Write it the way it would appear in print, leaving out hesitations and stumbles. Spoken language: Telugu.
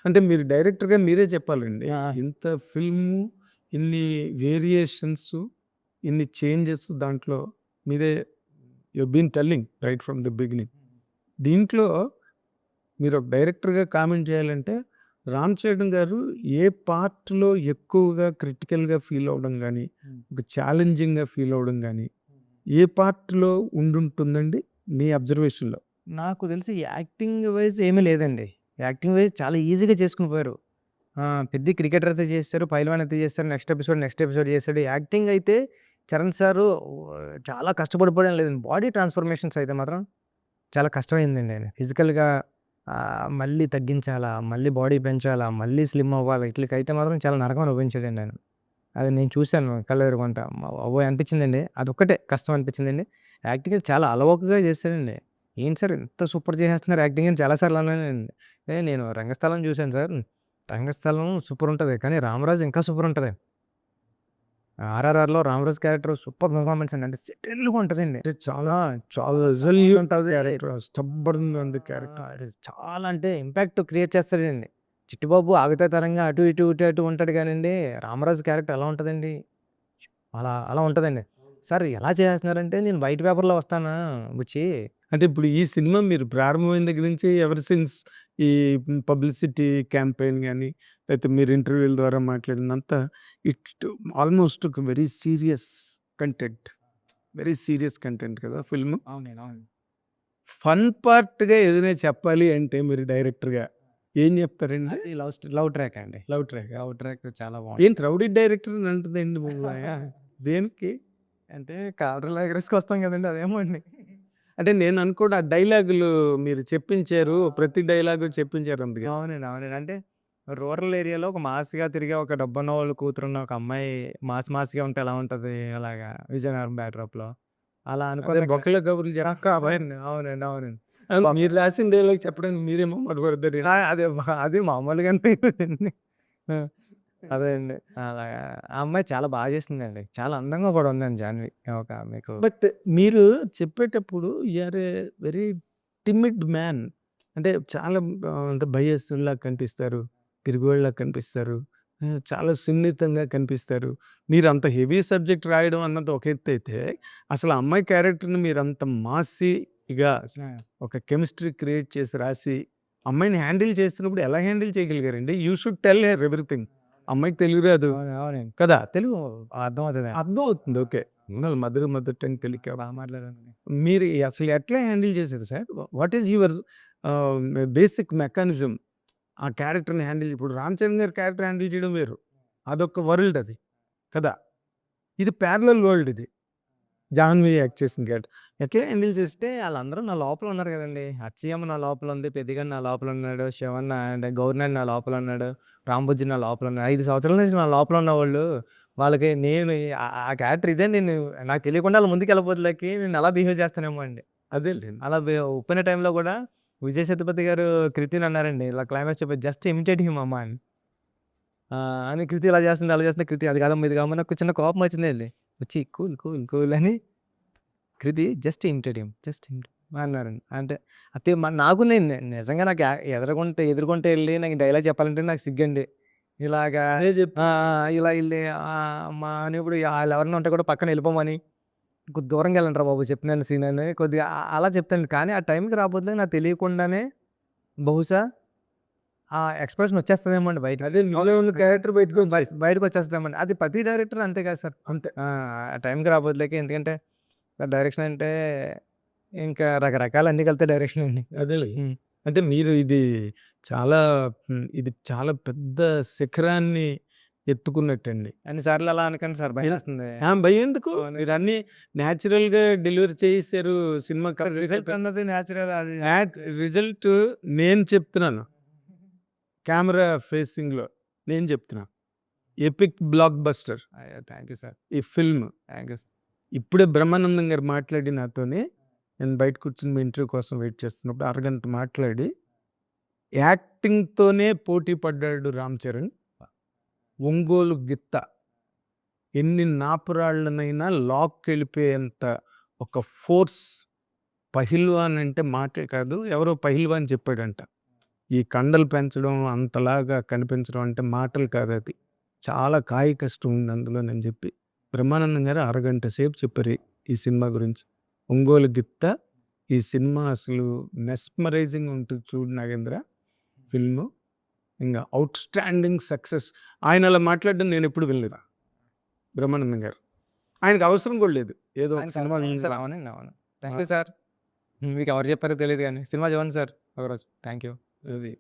అంటే మీరు డైరెక్టర్‌గా మీరే చెప్పాలండి. ఆ! ఇంత ఫిల్ము, ఇన్ని వేరియేషన్స్, ఇన్ని చేంజెస్ దాంట్లో మీరే you been telling right from the beginning. దీంట్లో మీరు ఒక డైరెక్టర్‌గా కామెంట్ చేయాలంటే, రామ్ చరణ్ గారు ఏ పార్ట్‌లో ఎక్కువగా క్రిటికల్‌గా ఫీల్ అవ్వడం గాని, ఒక ఛాలెంజింగ్‌గా ఫీల్ అవ్వడం గాని, ఏ పార్ట్‌లో ఉండుంటుందండి మీ అబ్జర్వేషన్‌లో? నాకు తెలిసి యాక్టింగ్ వైజ్ ఏమీ లేదండి. యాక్టింగ్ వైజ్ చాలా ఈజీగా చేసుకొని పోయారు. పెద్ద క్రికెటర్ అయితే చేసేసారు, పైల్వాన్ అయితే చేసేసారు. నెక్స్ట్ ఎపిసోడ్ చేసాడు. యాక్టింగ్ అయితే చరణ్ సారు చాలా కష్టపడిపోవడం లేదండి. బాడీ ట్రాన్స్‌ఫర్మేషన్స్ అయితే మాత్రం చాలా కష్టమైందండి ఆయన. ఫిజికల్‌గా మళ్ళీ తగ్గించాలా, మళ్ళీ బాడీ పెంచాలా, మళ్ళీ స్లిమ్ అవ్వాలి. ఈట్లికైతే మాత్రం చాలా నరకం అనుభవించాడండి ఆయన. అది నేను చూసాను కళ్ళెదురుగుంట. అమ్మ బాబోయ్! అనిపించిందండి. అదొక్కటే కష్టం అనిపించిందండి. యాక్టింగ్ అయితే చాలా అలవోకగా చేశాడండి. ఏంటి సార్ ఇంత సూపర్ చేసేస్తున్నారు యాక్టింగ్ అని చాలా సార్లు అన్నానండి. నేను రంగస్థలం చూసాను సార్. రంగస్థలం సూపర్ ఉంటది. కానీ 'రామరాజు' ఇంకా సూపర్ ఉంటది. 'ఆర్ఆర్ఆర్‌లో' 'రామరాజు' క్యారెక్టర్ సూపర్ పెర్ఫార్మన్స్ అండి. అంటే సెటిల్డ్‌గా ఉంటదండి. అంటే చాలా, చాలా సెటిల్డ్‌గా రిజల్యూట్ ఉంటది. క్యారెక్టర్. స్టబ్బర్న్‌గా ఉంది క్యారెక్టర్. అది చాలా అంటే ఇంపాక్ట్ క్రియేట్ చేస్తాడండి. 'చిట్టిబాబు' ఆగతా తరంగా అటు ఇటు, ఇటు అటు ఉంటాడు గానండి. 'రామరాజు' క్యారెక్టర్ ఎలా ఉంటదండి? అలా అలా ఉంటదండి. సార్ ఎలా చేసేస్తున్నారంటే నేను వైట్ పేపర్‌లో వస్తానా బుచ్చి. అంటే ఇప్పుడు ఈ సినిమా మీరు ప్రారంభమైన దగ్గర నుంచి ఎవర్ సిన్స్ ఈ పబ్లిసిటీ క్యాంపెయిన్ గాని, లేకపోతే మీరు ఇంటర్వ్యూల ద్వారా మాట్లాడినంతా ఇట్ ఆల్మోస్ట్ ఒక very serious content. Very serious content కదా ఫిల్మ్. అవునండి. అవును. ఫన్ పార్ట్‌గా ఏదైనా చెప్పాలి అంటే మీరు డైరెక్టర్‌గా ఏం చెప్తారండి? అది లవ్ ట్రాక్ అండి. Love track. లవ్ ట్రాక్ చాలా బావుంటది. ఏంటి రౌడీ డైరెక్టర్ అని అంటదండి బాబోయ్! దేనికి? అంటే కాలర్‌లో ఎగరేసుకొస్తాం గదండీ! అదేమో అండి. అంటే నేను అనుకోవడం ఆ డైలాగులు మీరు చెప్పించారు. ప్రతి డైలాగు చెప్పించారు అందుకే. అవునండి. అవునండి. అంటే రూరల్ ఏరియాలో ఒక మాస్‌గా తిరిగే ఒక డబ్బున్నోళ్ళ కూతురున్న ఒక అమ్మాయి మాస్‌గా ఉంటే ఎలా ఉంటది? అలాగా విజయనగరం బ్యాక్‌డ్రాప్‌లో. అలా అదే అనుకోని బొక్కలో కబుర్లు చెప్తా. అవన్నీ అవునండి. అవునండి. మీరు రాసిన డైలాగ్ చెప్పడానికి మీరేమో మొదలుపెడతారు. అది మామూలుగానే లేదండి. ఆ! అదే అండి. అలాగా ఆ అమ్మాయి చాలా బా చేసిందండి. చాలా అందంగా కూడా ఉందండి జాన్వి. ఒక మీకు బట్ మీరు చెప్పేటప్పుడు you are a very timid man. అంటే చాలా అంటే భయస్తుల్లా కనిపిస్తారు. పిరిగోళ్ళలా కనిపిస్తారు. చాలా సున్నితంగా కనిపిస్తారు. మీరు అంత హెవీ సబ్జెక్ట్ రాయడం అన్నది ఒక ఎత్తైతే, అసలు ఆ అమ్మాయి క్యారెక్టర్‌ని మీరంత మాసీగా ఆ! ఒక కెమిస్ట్రీ క్రియేట్ చేసి రాసి, అమ్మాయిని హ్యాండిల్ చేస్తున్నప్పుడు ఎలా హ్యాండిల్ చేయగలిగారండి? You should tell her everything. అమ్మాయికి తెలుగు రాదు అవునండి. కదా! తెలుగు అర్థమవుతదా? అర్థమవుతుంది. ఓకే. మదర్ మదర్ టంగ్ తెలిక బా మాట్లాడారండి. మీరు అసలు ఎట్లా హ్యాండిల్ చేశారు sir? What is your ah, basic mechanism? ఆ క్యారెక్టర్‌ని హ్యాండిల్ ఇప్పుడు 'రామ్ చరణ్' గారి క్యారెక్టర్ హ్యాండిల్ చేయడం వేరు. అదొక వరల్డ్ అది. కదా! ఇది ప్యారలల్ వరల్డ్ ఇది. 'జాహ్నవి' యాక్ట్ చేసిన క్యారెక్టర్. ఎట్లా హ్యాండిల్ చేసి అంటే ఆళ్ళందరూ నా లోపల ఉన్నారు గదండీ! అచ్చయ్యమ్మ నా లోపల ఉంది. పెద్దిగాడు నా లోపల ఉన్నాడు. శివన్న అంటే గౌరినాయుడు నా లోపల ఉన్నాడు. రాంబుజ్జి నా లోపల ఉన్నాడు. 5 సంవత్సరాల నుంచి నా లోపల ఉన్నవాళ్ళు వాళ్ళకి నేను ఆ క్యారెక్టర్ ఇదే నేను నాకు తెలియకుండా ఆళ్ళ ముందుకెళ్ళబోతులకి నేను అలా బిహేవ్ చేస్తానేమో అండి. అదేలెండి. అలా ఒప్పిన టైంలో గూడా విజయ్ సేతుపతి గారు కృతిని అన్నారండి. ఇలా క్లైమాక్స్ చెప్పి జస్ట్ ఇమిటేట్ హిమ్ అమ్మ అని. అని కృతి ఇలా చేస్తుంది, అలా చేస్తుంది. కృతి అది కాదమ్మా, ఇది కాదమ్మా నాకు చిన్న కోపం వచ్చిందండి. వచ్చి కూల్, కూల్, కూల్ అని Kriti just imitate him. Just imitate అన్నారండి. అంటే అతే నాకు నేను నిజంగా నాకు ఎదురుగుంట ఎళ్లి నాకు డైలాగ్ చెప్పాలంటే నాకు సిగ్గండి. ఇలాగా అదే ఆ! చెప్తున్నా. ఆ! ఇలా ఎళ్లి మా అనేప్పుడు ఆళ్ళెవరైనా ఉంటే కూడా పక్కన ఎళ్ళిపోమని, కొద్ది దూరంగా ఎళ్ళండిరా బాబు చెప్తున్నాను సీన్ అని కొద్దిగా అలా చెప్తానండి. కానీ ఆ టైంకి రాపోతే నాకు తెలియకుండానే బహుశా ఆ ఎక్స్‌ప్రెషన్ వచ్చేస్తదేమో అండి బయటకి. అదే మీలో ఉన్న క్యారెక్టర్ బయటకొచ్చేసింది. బయటకొచ్చేస్తదేమోండి. అది ప్రతి డైరెక్టర్ అంతే కదా సార్. అంతే. ఆ టైంకి రాబోతులకి ఎందుకంటే డైరెక్షన్ అంటే ఇంకా రకరకాలు అన్నీ కలిపితే డైరెక్షన్ అండి. అదేలే. హ్మ్. అంటే మీరు ఇది చాలా ఇది చాలా పెద్ద శిఖరాన్ని ఎత్తుకున్నట్టండి. అన్ని సార్లు అలా అనకండి సార్ భయమేస్తుంది. భయమెందుకు? అవును. మీరన్నీ నేచురల్‌గా డెలివరీ చేసేసారు. సినిమా కంప్లీట్ రిజల్ట్ అయిపోయింది. అన్నది నేచురల్ అది. రిజల్ట్ నేను చెప్తున్నాను. కెమెరా ఫేసింగ్‌లో నేను చెప్తున్నా. ఎపిక్ బ్లాక్ బస్టర్ అయ్యో! Thank you sir. ఈ ఫిల్మ్. Thank you. ఇప్పుడే బ్రహ్మానందం గారు మాట్లాడి నాతోని, నేను బయట కూర్చొని మీ ఇంటర్వ్యూ కోసం వెయిట్ చేస్తున్నప్పుడు అరగంట మాట్లాడి, యాక్టింగ్‌తోనే పోటీ పడ్డాడు రామ్ చరణ్. ఒంగోలు గిత్త. ఎన్ని నాపురాళ్ళనైనా లాక్కెళ్ళిపోయేంత ఒక ఫోర్స్. పహిల్వాన్ అంటే మాటే కాదు. ఎవరో పహిల్వాన్ చెప్పాడంట. ఈ కండలు పెంచడం అంతలాగా కనిపించడం అంటే మాటలు కాదు అది. చాలా కాయ కష్టం ఉంది అందులోనని చెప్పి బ్రహ్మానందం గారు అరగంట సేపు చెప్పారు ఈ సినిమా గురించి. 'ఒంగోలు గిత్త' ఈ సినిమా అసలు మెస్మరైజింగ్ ఉంటుంది చూడు నాగేంద్ర ఫిల్ము. ఇంగా ఔట్‌స్టాండింగ్ సక్సెస్. ఆయన అలా మాట్లాడడం నేనెప్పుడు వినలేదు బ్రహ్మానందం గారు. ఆయనకి అవసరం కూడా లేదు. ఏదో ఒక సినిమా సార్ అవునండి, అవును. Thank you sir. మీకు ఎవరు చెప్పారో తెలీదు గానీ సినిమా చూడండి సార్ ఒకరోజు. Thank you. అది.